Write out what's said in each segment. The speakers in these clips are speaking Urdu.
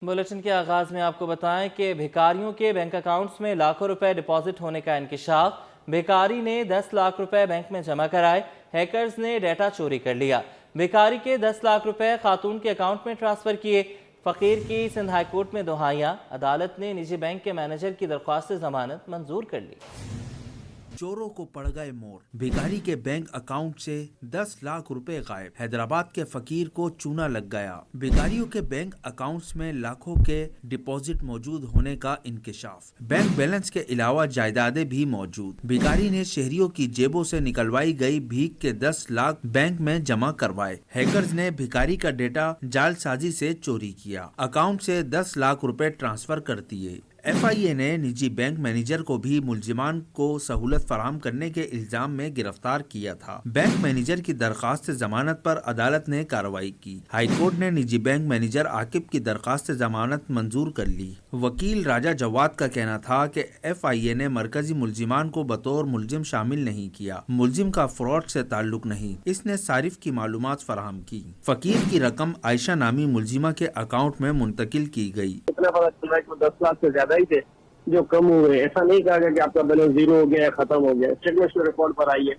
بلیٹن کے آغاز میں آپ کو بتائیں کہ بھکاریوں کے بینک اکاؤنٹس میں لاکھوں روپے ڈپازٹ ہونے کا انکشاف۔ بھکاری نے 10 لاکھ روپے بینک میں جمع کرائے، ہیکرز نے ڈیٹا چوری کر لیا۔ بھکاری کے 10 لاکھ روپے خاتون کے اکاؤنٹ میں ٹرانسفر کیے۔ فقیر کی سندھ ہائی کورٹ میں دہائیاں، عدالت نے نجی بینک کے مینیجر کی درخواست ضمانت منظور کر لی۔ چوروں کو پڑ گئے مور، بھکاری کے بینک اکاؤنٹ سے 10 لاکھ روپے غائب، حیدرآباد کے فقیر کو چونا لگ گیا۔ بھکاریوں کے بینک اکاؤنٹس میں لاکھوں کے ڈپازٹ موجود ہونے کا انکشاف، بینک بیلنس کے علاوہ جائیدادیں بھی موجود۔ بھکاری نے شہریوں کی جیبوں سے نکلوائی گئی بھیک کے 10 لاکھ بینک میں جمع کروائے۔ ہیکرز نے بھکاری کا ڈیٹا جعل سازی سے چوری کیا، اکاؤنٹ سے 10 لاکھ روپے ٹرانسفر کر دیے۔ ایف آئی اے نے نجی بینک مینیجر کو بھی ملزمان کو سہولت فراہم کرنے کے الزام میں گرفتار کیا تھا۔ بینک مینیجر کی درخواست ضمانت پر عدالت نے کارروائی کی۔ ہائی کورٹ نے نجی بینک مینیجر عاقب کی درخواست ضمانت منظور کر لی۔ وکیل راجہ جواد کا کہنا تھا کہ ایف آئی اے نے مرکزی ملزمان کو بطور ملزم شامل نہیں کیا، ملزم کا فراڈ سے تعلق نہیں، اس نے صارف کی معلومات فراہم کی۔ فقیر کی رقم عائشہ نامی ملزمہ کے اکاؤنٹ میں منتقل کی گئی۔ اتنا پتا چل رہا ہے کہ 10 لاکھ سے زیادہ ہی تھے جو کم ہوئے۔ ایسا نہیں کہا گیا کہ آپ کا بیلنس زیرو ہو گیا، ختم ہو گیا، اسٹیٹمنٹ رپورٹ پر آئی ہے۔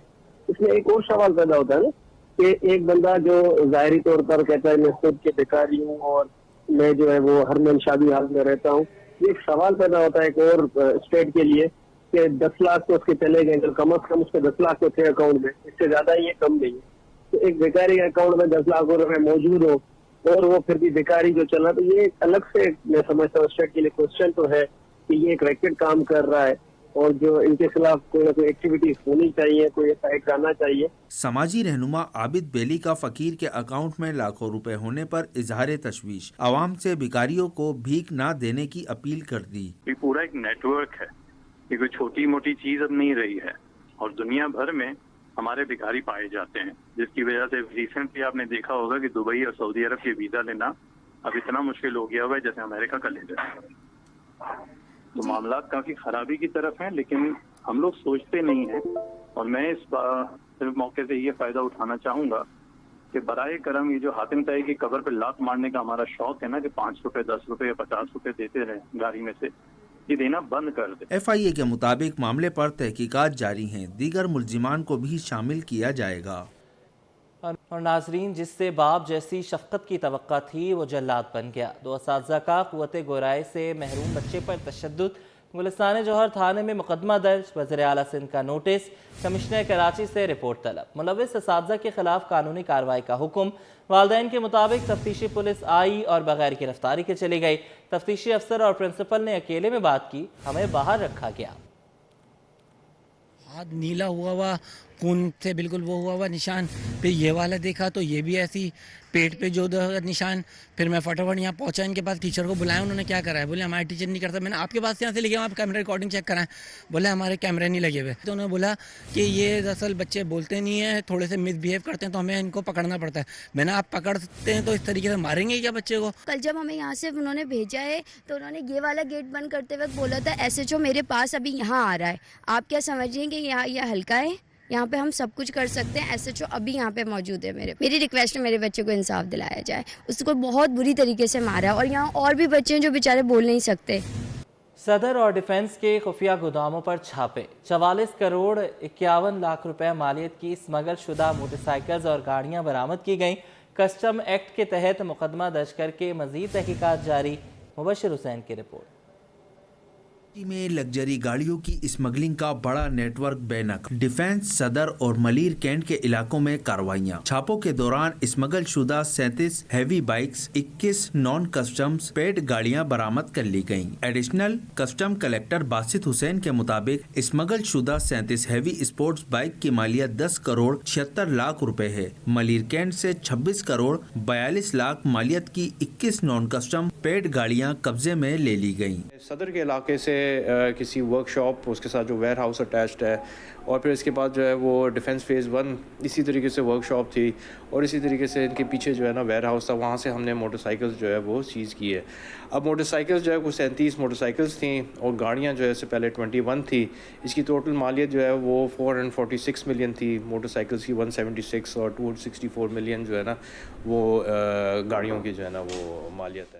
اس میں ایک اور سوال پیدا ہوتا ہے نا کہ ایک بندہ جو ظاہری طور پر کہتا ہے میں خود کے بھکاری ہوں اور میں جو ہے وہ ہر من شادی حال میں رہتا ہوں، یہ ایک سوال پیدا ہوتا ہے ایک اور اسٹیٹ کے لیے کہ 10 لاکھ تو اس کے چلے گئے، جو کم از کم اس کے 10 لاکھ تو تھے اکاؤنٹ میں، اس سے زیادہ ہی ہے، کم نہیں ہے۔ تو ایک بھکاری کے اکاؤنٹ میں 10 لاکھ روپے موجود ہو اور وہ پھر بھی بھکاری جو چل رہا، تو یہ ایک الگ سے میں سمجھتا ہوں اسٹیٹ کے لیے کوشچن تو ہے کہ یہ ایک ریکٹ کام کر رہا ہے اور جو ان کے خلاف کوئی نہ کوئی ایکٹیویٹیز ہونی چاہیے، کوئی ایسا ایکٹ آنا چاہیے۔ سماجی رہنما عابد بیلی کا فقیر کے اکاؤنٹ میں لاکھوں روپے ہونے پر اظہار تشویش، عوام سے بھکاریوں کو بھیک نہ دینے کی اپیل کر دی۔ یہ پورا ایک نیٹ ورک ہے، یہ کوئی چھوٹی موٹی چیز اب نہیں رہی ہے اور دنیا بھر میں ہمارے بھکاری پائے جاتے ہیں، جس کی وجہ سے ریسنٹلی آپ نے دیکھا ہوگا کہ دبئی اور سعودی عرب کے ویزا لینا اب اتنا مشکل ہو گیا ہوا ہے جیسے امریکہ کا لے جائے۔ تو معاملات کافی خرابی کی طرف ہیں، لیکن ہم لوگ سوچتے نہیں ہیں، اور میں اس موقع سے یہ فائدہ اٹھانا چاہوں گا کہ برائے کرم یہ جو حاتم طائی کی قبر پہ لات مارنے کا ہمارا شوق ہے نا کہ 5 روپے 10 روپے یا 50 روپے دیتے رہیں گاڑی میں سے، یہ دینا بند کر دیں۔ ایف آئی اے کے مطابق معاملے پر تحقیقات جاری ہیں، دیگر ملزمان کو بھی شامل کیا جائے گا۔ اور ناظرین، جس سے باپ جیسی شفقت کی توقع تھی وہ جلاد بن گیا۔ 2 اساتذہ کا قوت گورائے سے محروم بچے پر تشدد، گلستان جوہر تھانے میں مقدمہ درج، وزیر اعلیٰ سندھ کا نوٹس، کمشنر کراچی سے رپورٹ طلب، ملوث اساتذہ کے خلاف قانونی کارروائی کا حکم۔ والدین کے مطابق تفتیشی پولیس آئی اور بغیر گرفتاری کے چلی گئی۔ تفتیشی افسر اور پرنسپل نے اکیلے میں بات کی، ہمیں باہر رکھا گیا۔ ہاتھ نیلا ہوا خون سے بالکل وہ ہوا نشان، پھر یہ والا دیکھا تو یہ بھی ایسی پیٹ پہ جو نشان۔ پھر میں فٹافٹ یہاں پہنچا، ان کے پاس ٹیچر کو بلایا، انہوں نے کیا کرا ہے، بولے ہمارے ٹیچر نہیں کرتا۔ میں نے آپ کے پاس یہاں سے لے گیا، آپ کیمرہ ریکارڈنگ چیک کرائیں، بولے ہمارے کیمرے نہیں لگے ہوئے۔ تو انہوں نے بولا کہ یہ دراصل بچے بولتے نہیں ہیں، تھوڑے سے مس بہیو کرتے ہیں تو ہمیں ان کو پکڑنا پڑتا ہے۔ میں نے آپ پکڑتے ہیں تو اس طریقے سے ماریں گے کیا بچے کو؟ کل جب ہمیں یہاں سے انہوں نے بھیجا ہے تو انہوں نے یہ والا گیٹ بند کرتے وقت بولا تھا ایس ایچ او میرے پاس ابھی یہاں آ رہا ہے، آپ کیا سمجھیں کہ یہاں یہ ہلکا ہے، یہاں پہ ہم سب کچھ کر سکتے ہیں، ایس ایچ او ابھی یہاں پہ موجود ہے۔ میری ریکویسٹ ہے میرے بچے کو انصاف دلایا جائے، اس کو بہت بری طریقے سے مارا ہے، اور یہاں اور بھی بچے ہیں جو بیچارے بول نہیں سکتے۔ صدر اور ڈیفنس کے خفیہ گوداموں پر چھاپے، 44 کروڑ 51 لاکھ روپے مالیت کی اسمگل شدہ موٹر سائیکلز اور گاڑیاں برآمد کی گئیں۔ کسٹم ایکٹ کے تحت مقدمہ درج کر کے مزید تحقیقات جاری۔ مبشر حسین کی رپورٹ۔ میں لگژری گاڑیوں کی اسمگلنگ کا بڑا نیٹ ورک بے نقاب، ڈیفنس، صدر اور ملیر کینٹ کے علاقوں میں کارروائیاں۔ چھاپوں کے دوران اسمگل شدہ 37 heavy bikes, 21 non customs paid گاڑیاں برآمد کر لی گئیں۔ Additional custom collector Basit Hussain کے مطابق اسمگل شدہ 37 ہیوی اسپورٹس بائک کی مالیت 10 کروڑ 76 لاکھ روپے ہے۔ ملیر کینٹ سے 26 کروڑ 42 لاکھ مالیت کی 21 نان کسٹم پیڈ گاڑیاں قبضے میں لے لی گئیں۔ صدر کے علاقے سے کسی ورک شاپ، اس کے ساتھ جو ویئر ہاؤس اٹیچڈ ہے، اور پھر اس کے بعد جو ہے وہ ڈیفنس فیز 1 اسی طریقے سے ورک شاپ تھی، اور اسی طریقے سے ان کے پیچھے جو ہے نا ویئر ہاؤس تھا، وہاں سے ہم نے موٹر سائیکلز جو ہے وہ سیز کی ہے۔ اب موٹر سائیکلز جو ہے وہ 37 موٹر سائیکلز تھیں، اور گاڑیاں جو ہے سے پہلے 21 تھی۔ اس کی ٹوٹل مالیت جو ہے وہ 446 ملین تھی، موٹر سائیکلز کی 176 اور 264 ملین جو ہے نا وہ گاڑیوں کی جو ہے نا وہ مالیت ہے۔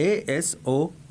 ASO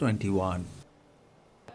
21।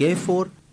K4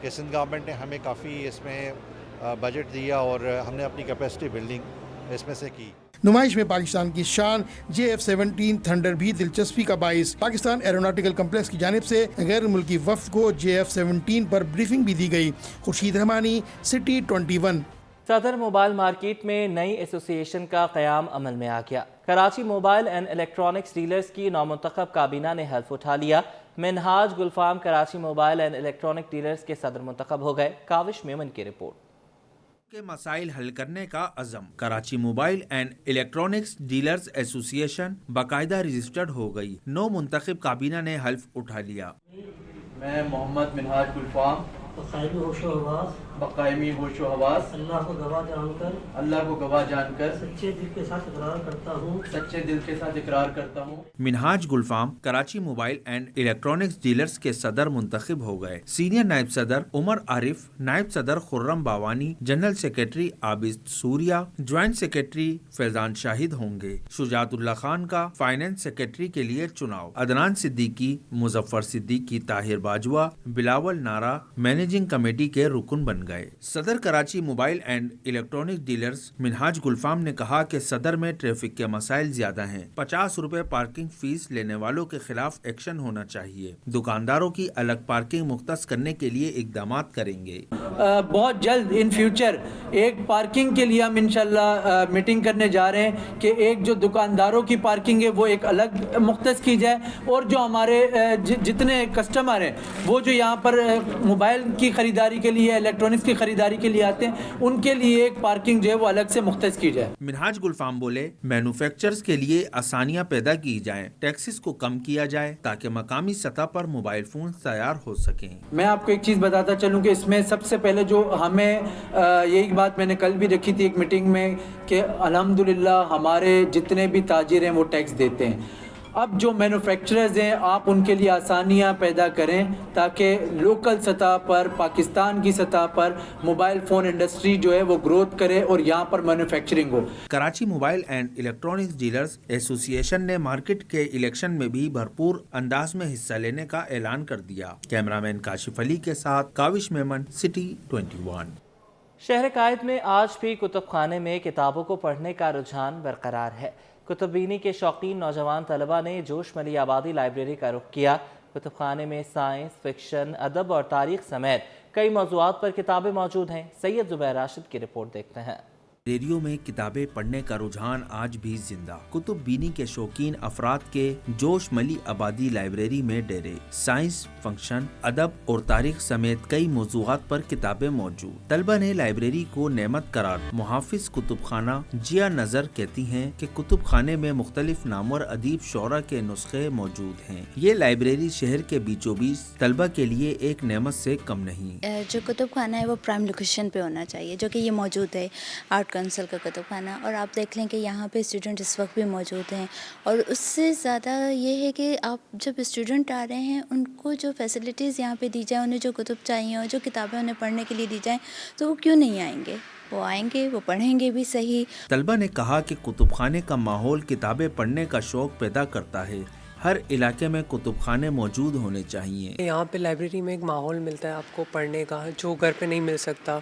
کہ سندھ گورنمنٹ نے ہمیں کافی اس میں بجٹ دیا اور ہم نے اپنی کیپیسٹی بلڈنگ اس میں سے کی۔ نمائش میں پاکستان کی شان JF-17 تھنڈر بھی دلچسپی کا باعث۔ پاکستان ایروناٹیکل کمپلیکس کی جانب سے غیر ملکی وفد کو JF-17 پر بریفنگ بھی دی گئی۔ خورشید رحمانی، سٹی 21۔ صدر موبائل مارکیٹ میں نئی ایسوسی ایشن کا قیام عمل میں آ گیا۔ Karachi mobile and electronics dealers کی نومنتخب کابینہ نے حلف اٹھا لیا۔ Minhaj Gulfam Karachi mobile and electronic dealers کے صدر منتخب ہو گئے۔ کاوش میمن کی رپورٹ۔ کے مسائل حل کرنے کا عزم۔ Karachi mobile and electronics dealers ایسوسی ایشن باقاعدہ رجسٹرڈ ہو گئی۔ نو منتخب کابینہ نے حلف اٹھا لیا۔ میں محمد منہاج گلفام بقائمی ہوش و حواس اللہ کو گواہ جان کر سچے دل کے ساتھ اقرار کرتا ہوں۔ Minhaj Gulfam Karachi mobile and electronics dealers کے صدر منتخب ہو گئے۔ سینئر نائب صدر عمر عارف، نائب صدر خرم باوانی، جنرل سیکرٹری عابد سوریا، جوائنٹ سیکرٹری فیضان شاہد ہوں گے۔ شجاعت اللہ خان کا فائنانس سیکرٹری کے لیے چناؤ۔ عدنان صدیقی، مظفر صدیقی، طاہر باجوہ، بلاول نارا مینیجنگ کمیٹی کے رکن بن گئے۔ صدر Karachi mobile and electronic dealers Minhaj Gulfam نے کہا کہ صدر میں ٹریفک کے مسائل زیادہ ہیں۔ 50 روپے پارکنگ فیس لینے والوں کے خلاف ایکشن ہونا چاہیے۔ دکانداروں کی الگ پارکنگ مختص کرنے کے لیے اقدامات کریں گے۔ بہت جلد ان فیوچر ایک پارکنگ کے لیے ہم انشاءاللہ میٹنگ کرنے جا رہے ہیں کہ ایک جو دکانداروں کی پارکنگ ہے وہ ایک الگ مختص کی جائے، اور جو ہمارے جتنے کسٹمر ہیں وہ جو یہاں پر موبائل کی خریداری کے لیے، الیکٹرانکس کی خریداری کے لیے آتے ہیں، ان کے لیے ایک پارکنگ جو ہے وہ الگ سے مختص کی جائے۔ منہاج گلفام بولے مینوفیکچررز کے لیے آسانیاں پیدا کی جائیں، ٹیکسز کو کم کیا جائے تاکہ مقامی سطح پر موبائل فون تیار ہو سکیں۔ میں آپ کو ایک چیز بتاتا چلوں کہ اس میں سب سے پہلے جو ہمیں یہی بات میں نے کل بھی رکھی تھی ایک میٹنگ میں کہ الحمدللہ ہمارے جتنے بھی تاجر ہیں وہ ٹیکس دیتے ہیں۔ اب جو مینوفیکچررز ہیں آپ ان کے لیے آسانیاں پیدا کریں تاکہ لوکل سطح پر، پاکستان کی سطح پر موبائل فون انڈسٹری جو ہے وہ گروتھ کرے اور یہاں پر مینوفیکچرنگ ہو۔ Karachi mobile and electronics dealers association نے مارکیٹ کے الیکشن میں بھی بھرپور انداز میں حصہ لینے کا اعلان کر دیا۔ کیمرامین کاشف علی کے ساتھ کاوش میمن، سٹی 21۔ شہر قائد میں آج بھی کتب خانے میں کتابوں کو پڑھنے کا رجحان برقرار ہے۔ کتب بینی کے شوقین نوجوان طلبہ نے جوش ملی آبادی لائبریری کا رخ کیا۔ کتب خانے میں سائنس، فکشن، ادب اور تاریخ سمیت کئی موضوعات پر کتابیں موجود ہیں۔ سید زبیر راشد کی رپورٹ دیکھتے ہیں۔ لائبریریوں میں کتابیں پڑھنے کا رجحان آج بھی زندہ۔ کتب بینی کے شوقین افراد کے جوش ملی آبادی لائبریری میں ڈیرے، سائنس، فنکشن، ادب اور تاریخ سمیت کئی موضوعات پر کتابیں موجود۔ طلبہ نے لائبریری کو نعمت قرار۔ محافظ کتب خانہ جیا نظر کہتی ہیں کہ کتب خانے میں مختلف نامور ادیب شعراء کے نسخے موجود ہیں۔ یہ لائبریری شہر کے بیچوں بیچ طلبہ کے لیے ایک نعمت سے کم نہیں۔ جو کتب خانہ ہے وہ پرائم لوکیشن پہ ہونا چاہیے، جو کہ یہ موجود ہے آرٹ کونسل کا کتب خانہ، اور آپ دیکھ لیں کہ یہاں پہ اسٹوڈنٹ اس وقت بھی موجود ہیں، اور اس سے زیادہ یہ ہے کہ آپ جب اسٹوڈنٹ آ رہے ہیں ان کو جو فیسلٹیز یہاں پہ دی جائیں، انہیں جو کتب چاہیے اور جو کتابیں انہیں پڑھنے کے لیے دی جائیں تو وہ کیوں نہیں آئیں گے؟ وہ آئیں گے، وہ پڑھیں گے بھی صحیح۔ طلبہ نے کہا کہ کتب خانے کا ماحول کتابیں پڑھنے کا شوق پیدا کرتا ہے۔ ہر علاقے میں کتب خانے موجود ہونے چاہیے۔ یہاں پہ لائبریری میں ایک ماحول ملتا ہے آپ کو پڑھنے کا جو گھر پہ نہیں مل سکتا،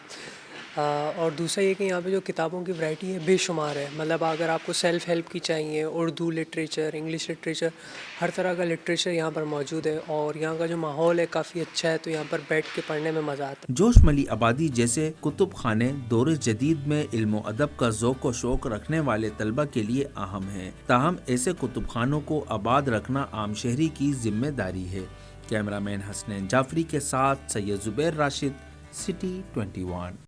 اور دوسرا یہ کہ یہاں پہ جو کتابوں کی ورائٹی ہے بے شمار ہے۔ مطلب اگر آپ کو سیلف ہیلپ کی چاہیے، اردو لٹریچر، انگلش لٹریچر، ہر طرح کا لٹریچر یہاں پر موجود ہے، اور یہاں کا جو ماحول ہے کافی اچھا ہے، تو یہاں پر بیٹھ کے پڑھنے میں مزہ آتا ہے۔ جوش ملی آبادی جیسے کتب خانے دور جدید میں علم و ادب کا ذوق و شوق رکھنے والے طلبہ کے لیے اہم ہے، تاہم ایسے کتب خانوں کو آباد رکھنا عام شہری کی ذمہ داری ہے۔ کیمرامین حسنین جعفری کے ساتھ سید زبیر راشد، سٹی 21۔